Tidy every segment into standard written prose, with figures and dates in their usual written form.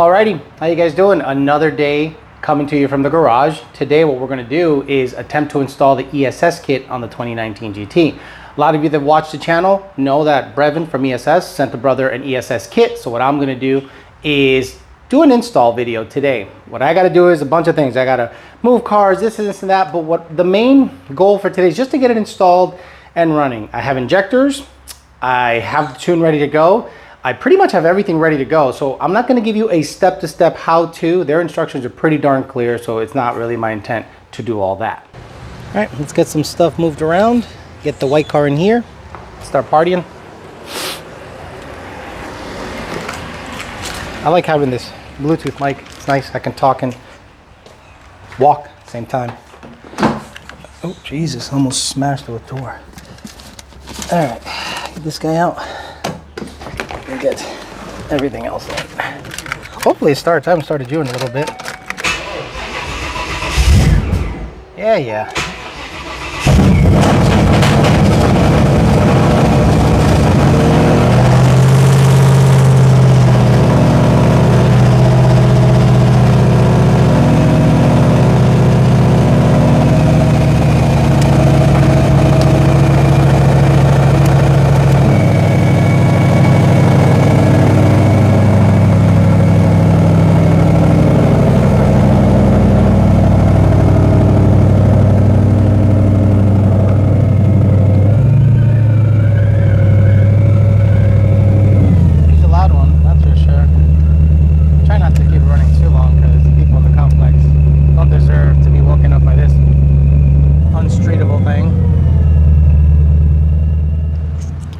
Alrighty, how you guys doing? Another day coming to you from the garage. Today what we're going to do is attempt to install the ESS kit on the 2019 GT. A lot of you that watch the channel know that Brevin from ESS sent the brother an ESS kit. So what I'm going to do is do an install video today. What I got to do is a bunch of things. I got to move cars, this and that. But what the main goal for today is just to get it installed and running. I have injectors. I have the tune ready to go. I pretty much have everything ready to go. So I'm not going to give you a step-to-step how-to. Their instructions are pretty darn clear. So it's not really my intent to do all that. All right, let's get some stuff moved around. Get the white car in here. Start partying. I like having this Bluetooth mic. It's nice. I can talk and walk at the same time. Oh, Jesus. Almost smashed the door. All right. Get this guy out. And get everything else in. Hopefully it starts. I haven't started you in a little bit. Yeah.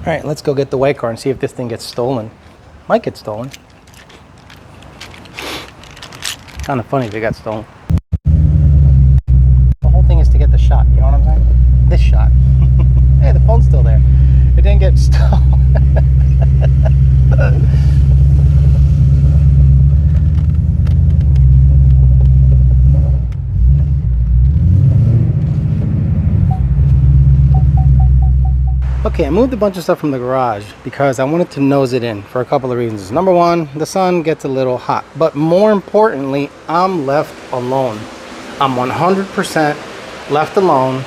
All right, let's go get the white car and see if this thing gets stolen. Might get stolen. Kind of funny if it got stolen. The whole thing is to get the shot, you know what I'm saying? This shot. Hey, the phone's still there. It didn't get stolen. Okay, I moved a bunch of stuff from the garage because I wanted to nose it in for a couple of reasons. Number one, the sun gets a little hot, but more importantly, I'm left alone. I'm 100% left alone.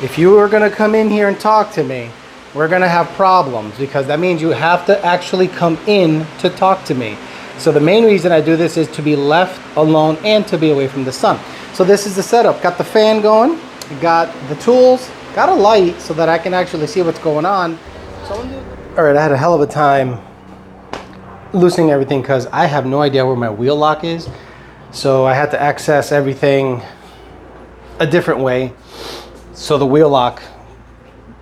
If you are gonna come in here and talk to me, we're gonna have problems because that means you have to actually come in to talk to me. So the main reason I do this is to be left alone and to be away from the sun. So this is the setup. Got the fan going, got the tools, got a light so that I can actually see what's going on. All right, I had a hell of a time loosening everything because I have no idea where my wheel lock is. So I had to access everything a different way. So the wheel lock,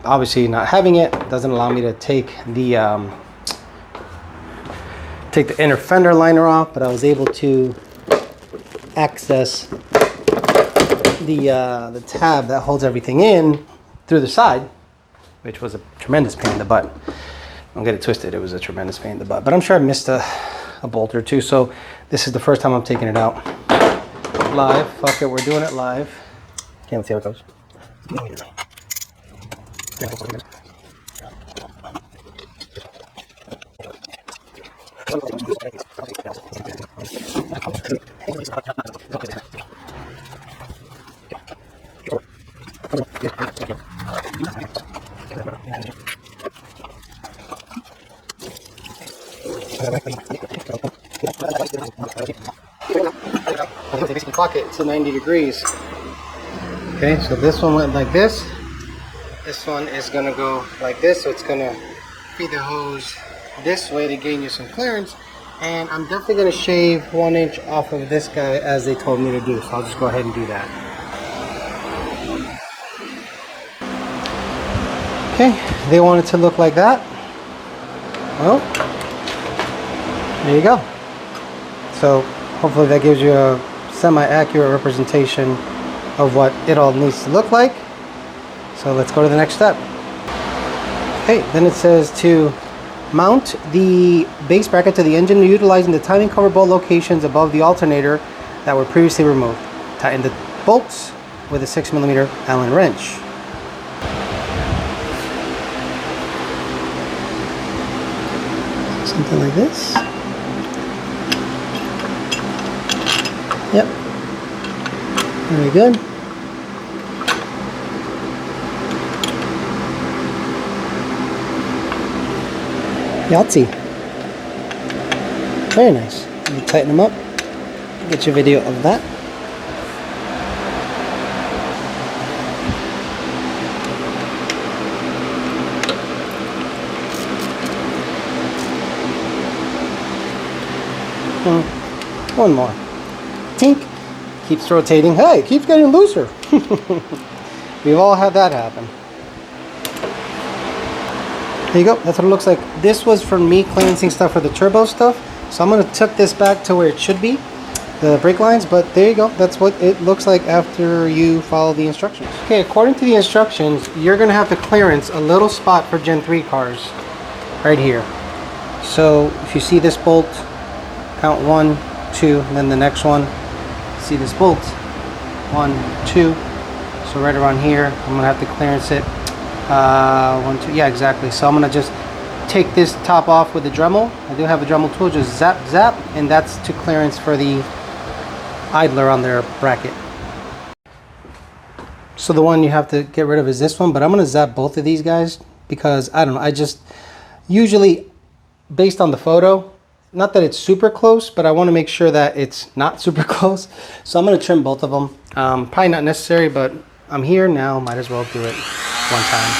obviously not having it, doesn't allow me to take the inner fender liner off, but I was able to access the tab that holds everything in through the side, which was a tremendous pain in the butt. Don't get it twisted, it was a tremendous pain in the butt. But I'm sure I missed a bolt or two, so this is the first time I'm taking it out live. Fuck it, we're doing it live. Can't see how it goes. Basically clock it to 90 degrees. Okay, so this one went like this. This one is gonna go like this, so it's gonna feed the hose this way to gain you some clearance. And I'm definitely gonna shave 1 inch off of this guy as they told me to do. So I'll just go ahead and do that. Okay, they want it to look like that. Well, there you go. So hopefully that gives you a semi-accurate representation of what it all needs to look like. So let's go to the next step. Okay, then it says to mount the base bracket to the engine utilizing the timing cover bolt locations above the alternator that were previously removed. Tighten the bolts with a 6mm Allen wrench. Something like this. Very good. Yahtzee. Very nice. Let me tighten them up. Get you a video of that. One more. Tink. Keeps rotating. Hey, it keeps getting looser. We've all had that happen. There you go. That's what it looks like. This was for me cleansing stuff for the turbo stuff. So I'm going to tuck this back to where it should be, the brake lines. But there you go. That's what it looks like after you follow the instructions. Okay, according to the instructions, you're going to have to clearance a little spot for Gen 3 cars right here. So if you see this bolt, count 1, 2, and then the next one. See this bolt? 1, 2. So right around here, I'm going to have to clearance it. 1, 2. Yeah, exactly. So I'm going to just take this top off with the Dremel. I do have a Dremel tool. Just zap, zap. And that's to clearance for the idler on their bracket. So the one you have to get rid of is this one. But I'm going to zap both of these guys because, I don't know, I just usually, based on the photo, not that it's super close, but I want to make sure that it's not super close. So I'm going to trim both of them. Probably not necessary, but I'm here now. Might as well do it one time.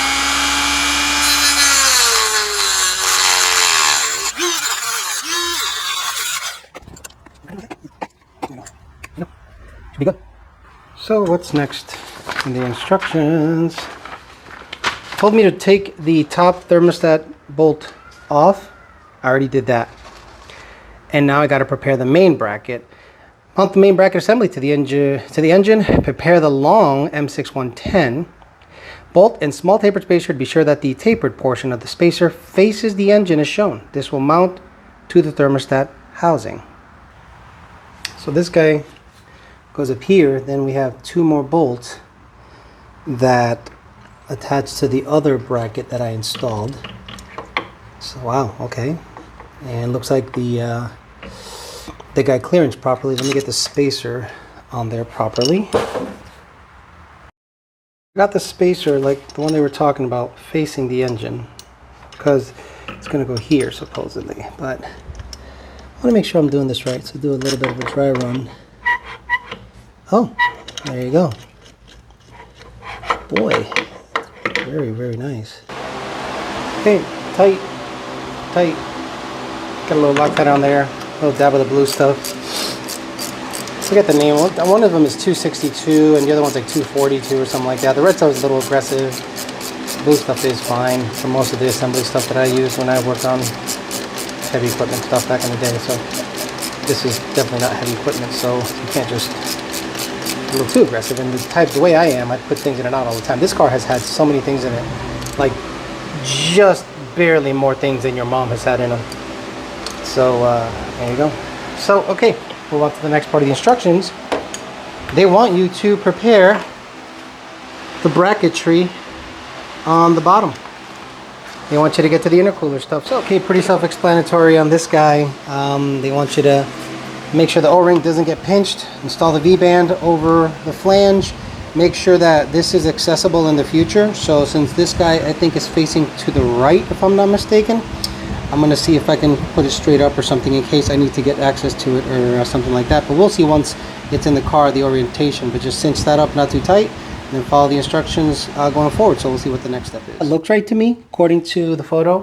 Should be good. So what's next in the instructions? Told me to take the top thermostat bolt off. I already did that. And now I got to prepare the main bracket. Mount the main bracket assembly to the engine. Prepare the long M6110 bolt and small tapered spacer to be sure that the tapered portion of the spacer faces the engine as shown. This will mount to the thermostat housing. So this guy goes up here. Then we have 2 more bolts that attach to the other bracket that I installed. So wow, okay. And looks like they got clearance properly. Let me get the spacer on there properly. Got the spacer, like the one they were talking about, facing the engine because it's going to go here supposedly. But I want to make sure I'm doing this right, so do a little bit of a dry run. Oh, there you go. Boy, very, very nice. Okay, tight. Got a little Loctite on there. A little dab of the blue stuff. I forget the name. One of them is 262 and the other one's like 242 or something like that. The red stuff is a little aggressive. The blue stuff is fine for most of the assembly stuff that I use when I worked on heavy equipment stuff back in the day. So this is definitely not heavy equipment, so you can't just a little too aggressive. And the way I am, I put things in and out all the time. This car has had so many things in it, like just barely more things than your mom has had in them. So there you go. So okay, move on to the next part of the instructions. They want you to prepare the bracketry on the bottom. They want you to get to the intercooler stuff. So okay, pretty self-explanatory on this guy. They want you to make sure the O-ring doesn't get pinched. Install the V-band over the flange. Make sure that this is accessible in the future. So since this guy I think is facing to the right, if I'm not mistaken, I'm going to see if I can put it straight up or something in case I need to get access to it or something like that. But we'll see once it's in the car, the orientation. But just cinch that up, not too tight, and then follow the instructions going forward. So we'll see what the next step is. It looks right to me, according to the photo.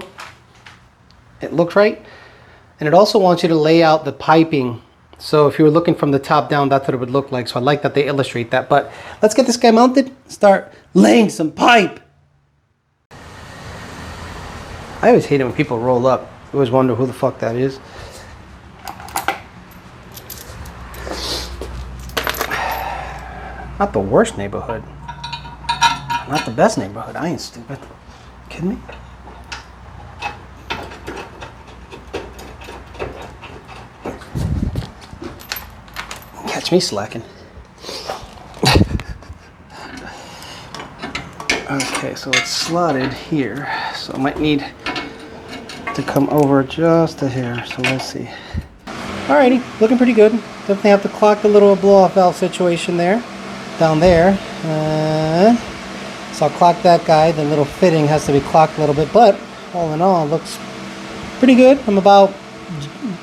It looks right. And it also wants you to lay out the piping. So if you were looking from the top down, that's what it would look like. So I like that they illustrate that. But let's get this guy mounted, start laying some pipe. I always hate it when people roll up. I always wonder who the fuck that is. Not the worst neighborhood. Not the best neighborhood. I ain't stupid. Kidding me? Catch me slacking. Okay, so it's slotted here. So I might need to come over just a hair, so let's see. Alrighty, looking pretty good. Definitely have to clock the little blow-off valve situation there. down there. So I'll clock that guy. The little fitting has to be clocked a little bit, but all in all, it looks pretty good. I'm about,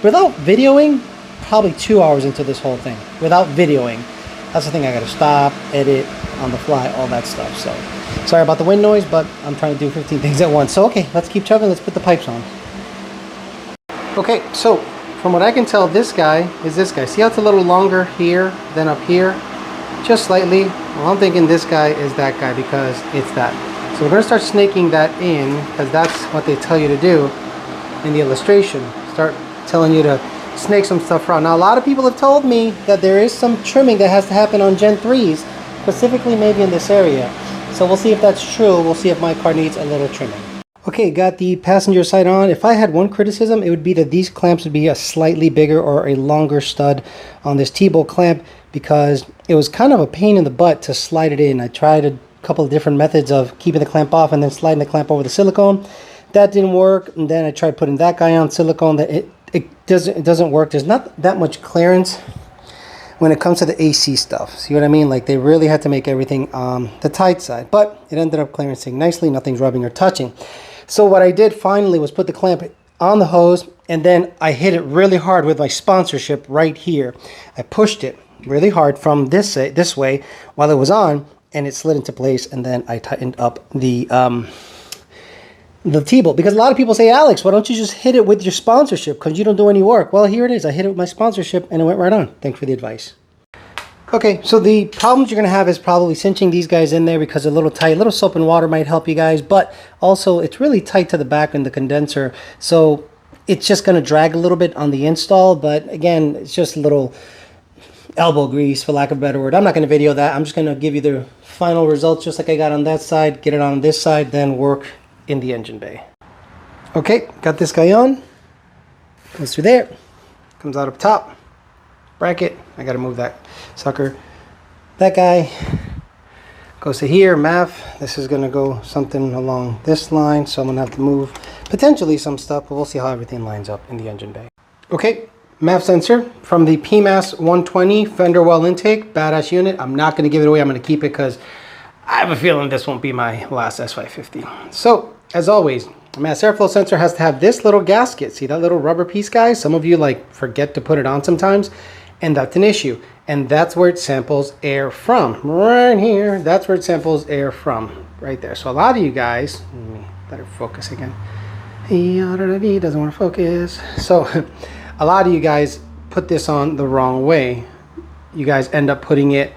without videoing, probably 2 hours into this whole thing. Without videoing. That's the thing, I gotta stop, edit, on the fly, all that stuff. So, sorry about the wind noise, but I'm trying to do 15 things at once. So, okay, let's keep chugging. Let's put the pipes on. Okay, so from what I can tell, this guy is this guy. See how it's a little longer here than up here? Just slightly. Well, I'm thinking this guy is that guy because it's that. So we're going to start snaking that in because that's what they tell you to do in the illustration. Start telling you to snake some stuff around. Now, a lot of people have told me that there is some trimming that has to happen on Gen 3s, specifically maybe in this area. So we'll see if that's true. We'll see if my car needs a little trimming. Okay, got the passenger side on. If I had one criticism, it would be that these clamps would be a slightly bigger or a longer stud on this T-bolt clamp because it was kind of a pain in the butt to slide it in. I tried a couple of different methods of keeping the clamp off and then sliding the clamp over the silicone. That didn't work. And then I tried putting that guy on silicone. That it doesn't work. There's not that much clearance when it comes to the AC stuff. See what I mean? Like they really had to make everything on the tight side, but it ended up clearancing nicely. Nothing's rubbing or touching. So what I did finally was put the clamp on the hose and then I hit it really hard with my sponsorship right here. I pushed it really hard from this way while it was on and it slid into place, and then I tightened up the T-bolt. Because a lot of people say, Alex, why don't you just hit it with your sponsorship because you don't do any work? Well, here it is. I hit it with my sponsorship and it went right on. Thanks for the advice. Okay, so the problems you're going to have is probably cinching these guys in there because they're a little tight. A little soap and water might help you guys, but also it's really tight to the back in the condenser. So it's just going to drag a little bit on the install, but again, it's just a little elbow grease, for lack of a better word. I'm not going to video that. I'm just going to give you the final results just like I got on that side, get it on this side, then work in the engine bay. Okay, got this guy on. Goes through there. Comes out up top. Bracket. I got to move that sucker. That guy goes to here. MAF. This is going to go something along this line, so I'm going to have to move potentially some stuff, but we'll see how everything lines up in the engine bay. Okay, MAF sensor from the PMAS 120 fender well intake. Badass unit. I'm not going to give it away. I'm going to keep it because I have a feeling this won't be my last S550. So, as always, a mass airflow sensor has to have this little gasket. See that little rubber piece, guys? Some of you like forget to put it on sometimes, and that's an issue. And that's where it samples air from. Right here, that's where it samples air from. Right there. So a lot of you guys, better focus again. He doesn't want to focus. So a lot of you guys put this on the wrong way. You guys end up putting it,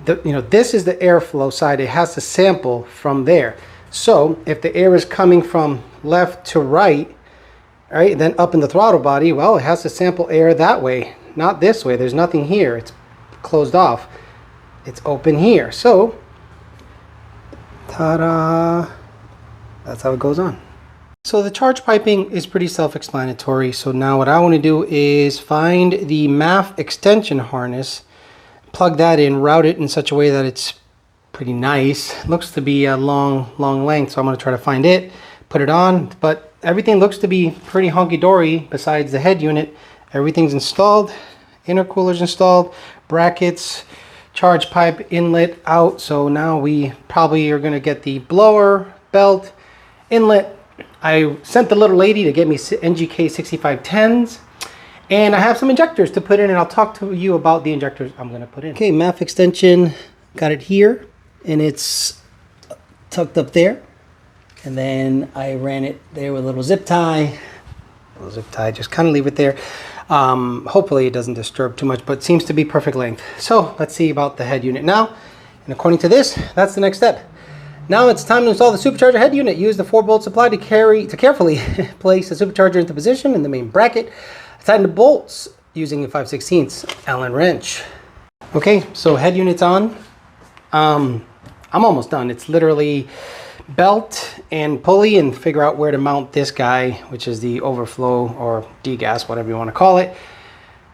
this is the airflow side. It has to sample from there. So if the air is coming from left to right, then up in the throttle body, well, it has to sample air that way, not this way. There's nothing here. It's closed off. It's open here. So, ta-da! That's how it goes on. So the charge piping is pretty self-explanatory. So now what I want to do is find the MAF extension harness, plug that in, route it in such a way that it's pretty nice. Looks to be a long length, so I'm going to try to find it, put it on, but everything looks to be pretty honky-dory besides the head unit. Everything's installed, intercooler's installed, brackets, charge pipe, inlet out. So now we probably are going to get the blower, belt, inlet. I sent the little lady to get me NGK 6510s. And I have some injectors to put in, and I'll talk to you about the injectors I'm going to put in. Okay, MAF extension, got it here, and it's tucked up there. And then I ran it there with a little zip tie. Just kind of leave it there. Hopefully it doesn't disturb too much, but it seems to be perfect length. So let's see about the head unit now. And according to this, that's the next step. Now it's time to install the supercharger head unit. Use the 4-bolt supply to carefully place the supercharger into position in the main bracket. Tighten the bolts using a 5/16 Allen wrench. Okay, so head unit's on. I'm almost done. It's literally belt and pulley and figure out where to mount this guy, which is the overflow or degas, whatever you want to call it.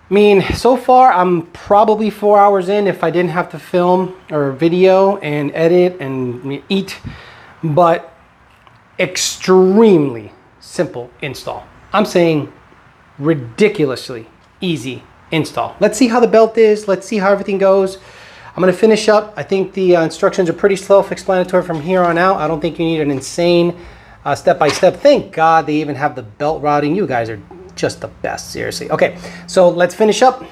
I mean, so far I'm probably 4 hours in if I didn't have to film or video and edit and eat, but extremely simple install. I'm saying ridiculously easy install. Let's see how the belt is. Let's see how everything goes. I'm going to finish up. I think the instructions are pretty self-explanatory from here on out. I don't think you need an insane step-by-step. Thank God they even have the belt routing. You guys are just the best, seriously. Okay, so let's finish up.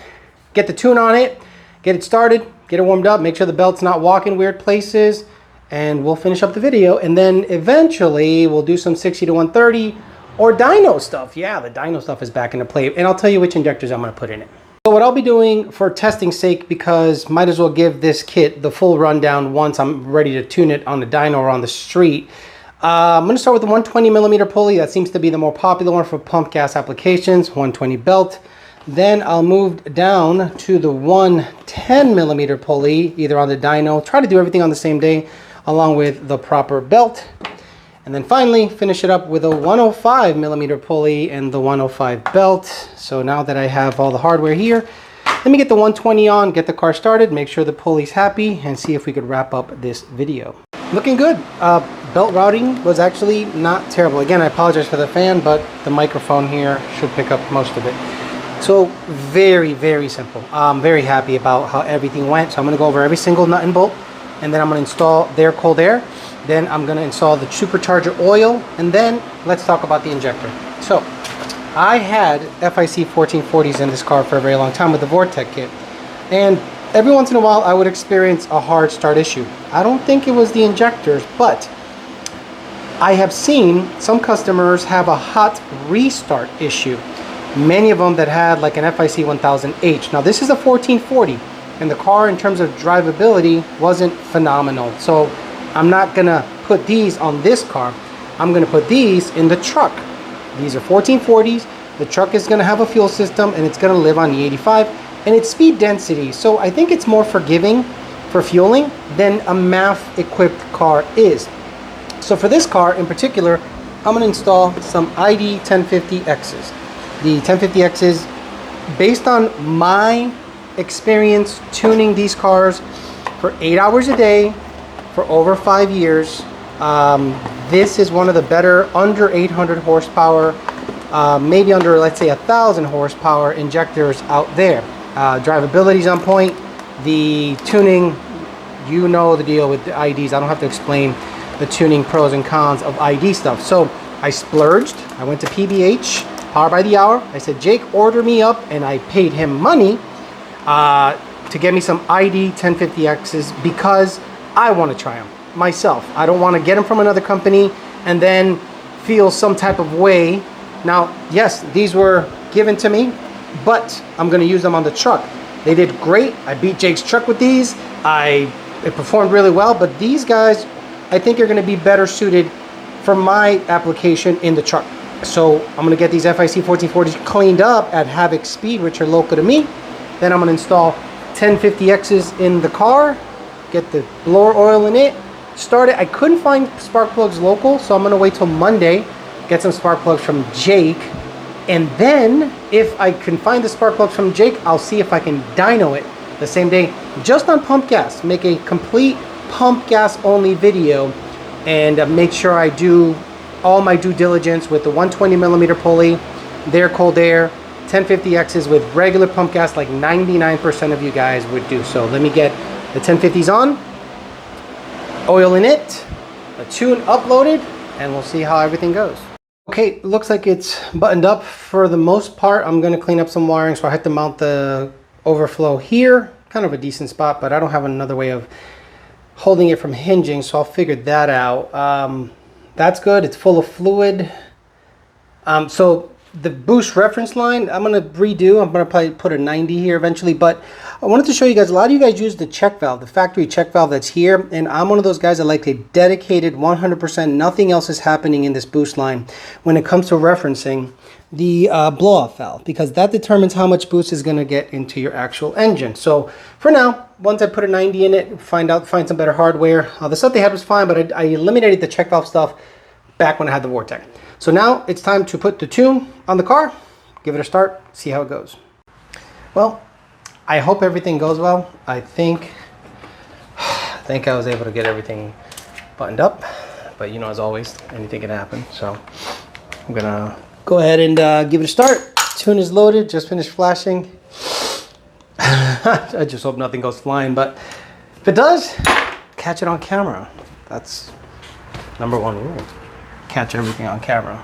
Get the tune on it. Get it started. Get it warmed up. Make sure the belt's not walking weird places. And we'll finish up the video. And then eventually we'll do some 60 to 130 or dyno stuff. Yeah, the dyno stuff is back into play. And I'll tell you which injectors I'm going to put in it. So what I'll be doing for testing's sake, because might as well give this kit the full rundown once I'm ready to tune it on the dyno or on the street. I'm going to start with the 120 millimeter pulley. That seems to be the more popular one for pump gas applications, 120 belt. Then I'll move down to the 110 millimeter pulley, either on the dyno. Try to do everything on the same day, along with the proper belt. And then finally finish it up with a 105 millimeter pulley and the 105 belt. So now that I have all the hardware here, let me get the 120 on, get the car started, make sure the pulley's happy, and see if we could wrap up this video. Looking good. Belt routing was actually not terrible. Again, I apologize for the fan, but the microphone here should pick up most of it. So very, very simple. I'm very happy about how everything went. So I'm going to go over every single nut and bolt, and then I'm going to install their cold air. Then I'm going to install the supercharger oil, and then let's talk about the injector. So I had FIC 1440s in this car for a very long time with the Vortec kit, and every once in a while I would experience a hard start issue. I don't think it was the injectors, but I have seen some customers have a hot restart issue. Many of them that had like an FIC 1000H. Now this is a 1440, and the car in terms of drivability wasn't phenomenal. So I'm not gonna put these on this car. I'm gonna put these in the truck. These are 1440s. The truck is gonna have a fuel system, and it's gonna live on E85, and it's speed density. So I think it's more forgiving for fueling than a MAF equipped car is. So for this car in particular, I'm gonna install some ID 1050Xs. The 1050Xs, based on my experience tuning these cars for 8 hours a day, for over 5 years, this is one of the better under 800 horsepower, maybe under, let's say, 1,000 horsepower injectors out there. Drivability's on point. The tuning, you know the deal with the IDs. I don't have to explain the tuning pros and cons of ID stuff. So I splurged. I went to PBH, Power by the Hour. I said, Jake, order me up, and I paid him money to get me some ID 1050Xs because I want to try them myself. I don't want to get them from another company and then feel some type of way. Now, yes, these were given to me, but I'm going to use them on the truck. They did great. I beat Jake's truck with these. It performed really well, but these guys, I think, are going to be better suited for my application in the truck. So I'm going to get these FIC 1440s cleaned up at Havoc Speed, which are local to me. Then I'm going to install 1050Xs in the car, get the blower oil in it, start it. I couldn't find spark plugs local, so I'm going to wait till Monday, get some spark plugs from Jake, and then if I can find the spark plugs from Jake, I'll see if I can dyno it the same day, just on pump gas. Make a complete pump gas only video, and make sure I do all my due diligence with the 120 millimeter pulley, their cold air, 1050Xs with regular pump gas like 99% of you guys would do. So let me get the 1050s on, oil in it, a tune uploaded, and we'll see how everything goes. Okay, looks like it's buttoned up for the most part. I'm going to clean up some wiring, so I have to mount the overflow here. Kind of a decent spot, but I don't have another way of holding it from hinging, so I'll figure that out. That's good. It's full of fluid. So the boost reference line, I'm going to redo. I'm going to probably put a 90 here eventually, but I wanted to show you guys, a lot of you guys use the check valve, the factory check valve that's here, and I'm one of those guys that like a dedicated 100%, nothing else is happening in this boost line when it comes to referencing the blow-off valve, because that determines how much boost is going to get into your actual engine. So for now, once I put a 90 in it, find some better hardware. The stuff they had was fine, but I eliminated the check valve stuff back when I had the Vortec. So now it's time to put the tune on the car, give it a start, see how it goes. Well, I hope everything goes well. I think I was able to get everything buttoned up, but you know, as always, anything can happen. So I'm gonna go ahead and give it a start. Tune is loaded, just finished flashing. I just hope nothing goes flying, but If it does, catch it on camera. That's number one rule. Catch everything on camera.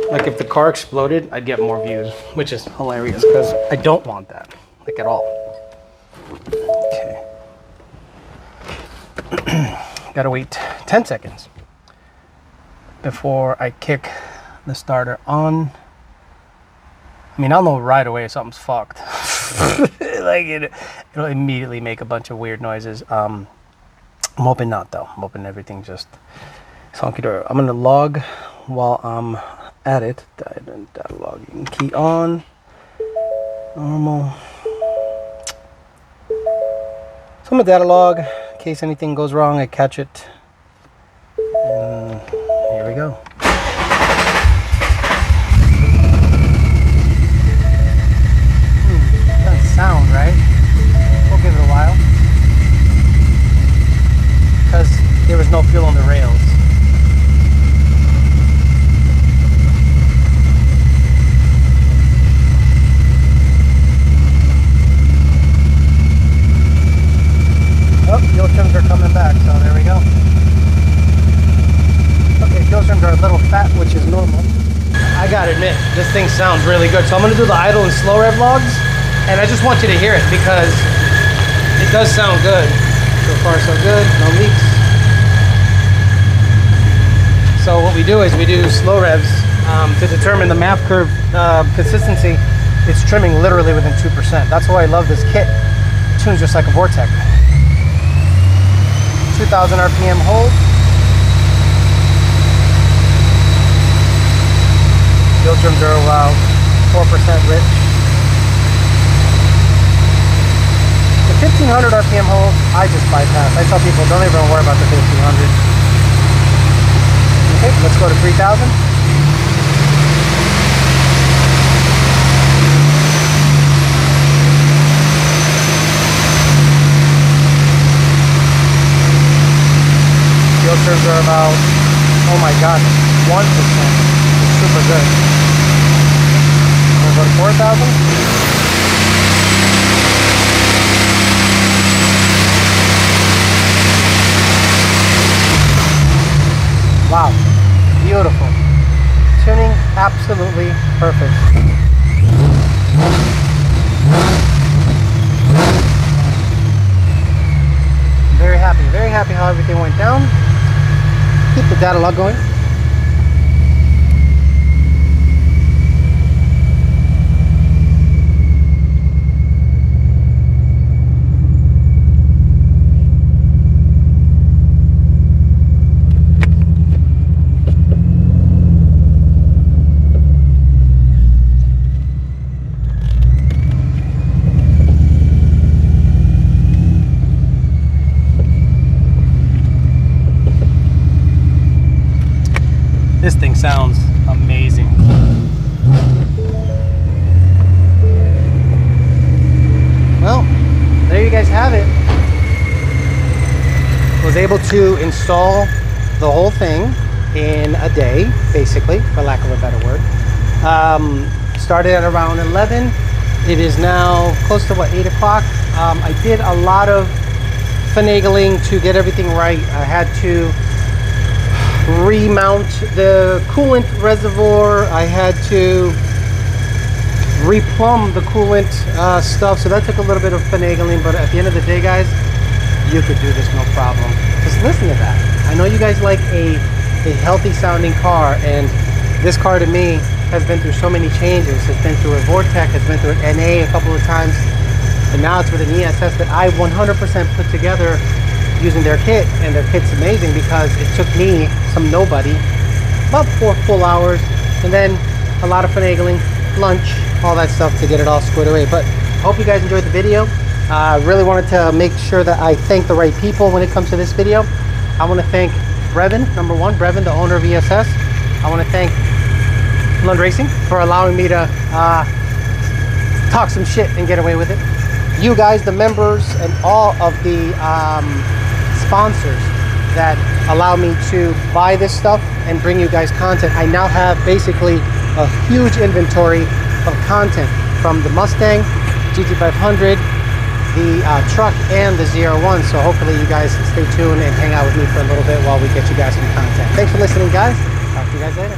Like if the car exploded, I'd get more views, which is hilarious because I don't want that, like at all. Okay. Gotta wait 10 seconds before I kick the starter on. I mean, I'll know right away something's fucked. Like it'll immediately make a bunch of weird noises. I'm hoping not though. I'm hoping everything just hunky dory. I'm gonna log while I'm at it. Data logging key on. Normal. So I'm gonna data log in case anything goes wrong. I catch it. And here we go. Sound, right? We'll give it a while because there was no fuel on the rails. Oh, fuel trims are coming back, so there we go. Okay, fuel trims are a little fat, which is normal. I gotta admit, this thing sounds really good. So I'm gonna do the idle and slow rev logs. And I just want you to hear it because it does sound good. So far so good, no leaks. So what we do is we do slow revs to determine the MAF curve consistency. It's trimming literally within 2%. That's why I love this kit. It tunes just like a Vortec. 2,000 RPM hold. Fuel trims are about 4% rich. 1500 RPM hold, I just bypass. I tell people don't even worry about the 1500. Okay, let's go to 3000. Fuel trims are about, oh my god, 1%. It's super good. We'll go to 4000. Wow, beautiful. Tuning absolutely perfect. Very happy how everything went down. Keep the data log going. This thing sounds amazing. Well, there you guys have it. Was able to install the whole thing in a day, basically, for lack of a better word. Started at around 11. It is now close to, what, 8 o'clock. I did a lot of finagling to get everything right. I had to remount the coolant reservoir. I had to replumb the coolant stuff, so that took a little bit of finagling, but at the end of the day, guys, you could do this no problem. Just listen to that. I know you guys like a healthy sounding car, and this car to me has been through so many changes. It's been through a Vortec, it's been through an NA a couple of times, and now it's with an ESS that I 100% put together using their kit, and their kit's amazing because it took me, some nobody, about 4 full hours, and then a lot of finagling, lunch, all that stuff to get it all squared away. But I hope you guys enjoyed the video. I really wanted to make sure that I thank the right people when it comes to this video. I want to thank Brevin, number one, Brevin, the owner of ESS. I want to thank Lund Racing for allowing me to talk some shit and get away with it. You guys, the members, and all of the sponsors that allow me to buy this stuff and bring you guys content. I now have basically a huge inventory of content from the Mustang GT500, the truck and the ZR1. So hopefully you guys stay tuned and hang out with me for a little bit while we get you guys some content. Thanks for listening, guys. Talk to you guys later.